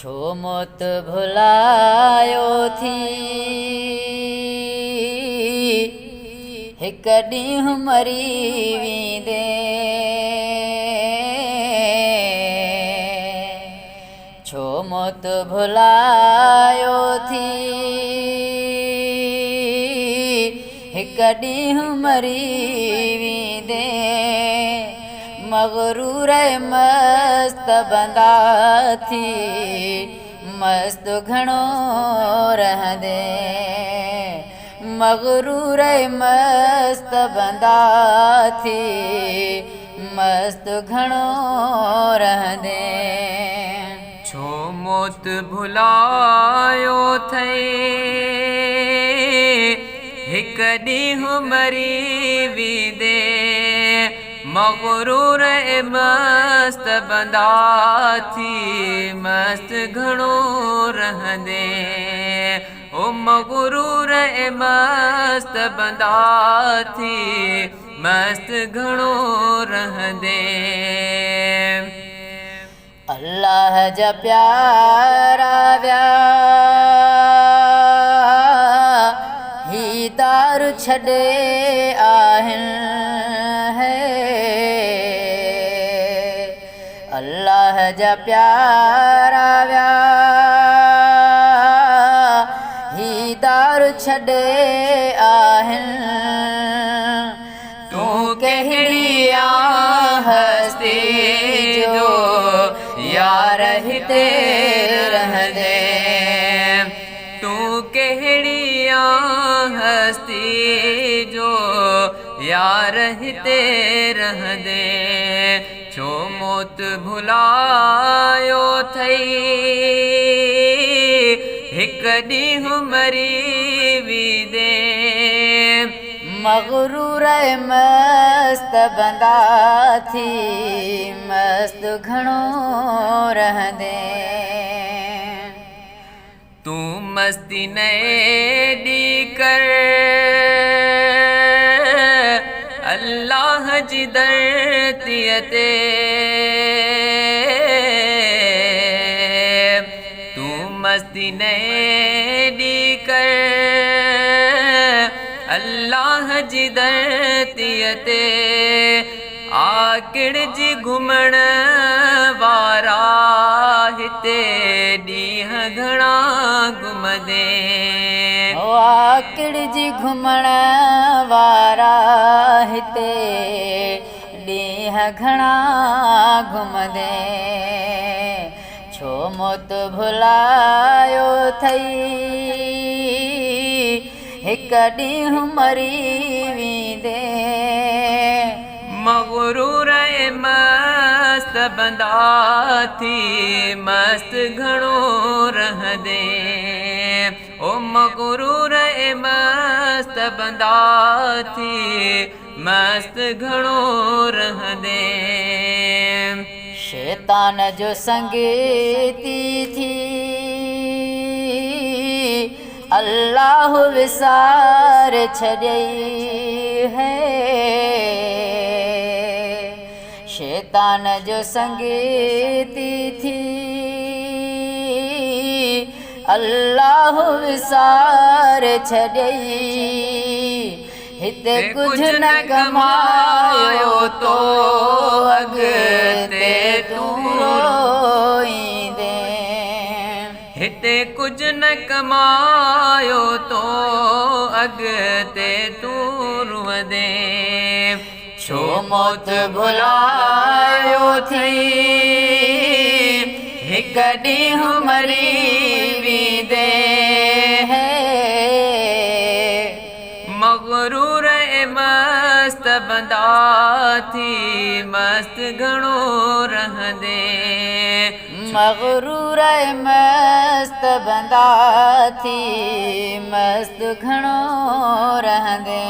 छो मौत भुलायो थी हिक ॾींहुं मरी वेंदे। छो मौत भुलायो थी हिक ॾींहुं मरी वेंदे। मगरूर मस्त बंदा थी मस्त घणो रहंदे। मगरूर मस्त बंदा थी मस्त घणो रहंदे। छो मौत भुलायो थई हिक ॾींहुं मरी वेंदे। मगरूर मस्त बंदा थी मस्त घणो रहंदे। ओ मगरूर मस्त बंदा थी मस्त घणो रहंदे। अल्लाह जा प्यारा व्या ही दारू छॾे आहिनि। अल्लाह जा प्यारा व्या ही दारू छॾे आहिनि। तूं कहिड़ी हस्ती जो यार हिते रहंदे। तूं कहिड़ी हस्ती जो यार हिते रहंदे। छो मौत भुलायो थई हिक ॾींहुं मरी वेंदे। मगरूर मस्त बंदा थी मस्त घणो रहंदे। तूं मस्ती न एॾी कर अल्लाह जी धरतीअ ते। तूं मस्ती न एॾी कर अल्लाह जी धरतीअ ते। आकिड़ जी घुमण वारा हिते ॾींहं घणा घुमंदे। आकिड़ जी घुमण वारा हिते ॾींहं घणा घुमंदे। छो मौत भुलायो थई हिक ॾींहुं मरी वेंदे। मगरूर मस्त बंदा थी मस्त घणो रहंदे। ओ मगरूर मस्त बंदा थी मस्त घणो रहंदे। शैतान जो संगीती थी अल्लाह विसार छॾई है। शैतान जो संगीती थी अल्लाह विसार छॾई। हिते कुझु न कमायो तो अॻिते तूं रोईंदे। हिते कुझु न कमायो तो अॻिते तूं रुअंदे। छो मौत भुलायो थई हिक ॾींहुं मरी वेंदे। मगरूर मस्त बंदा थी मस्त घणो रहंदे। मगरूर मस्त बंदा थी मस्त घणो रहंदे।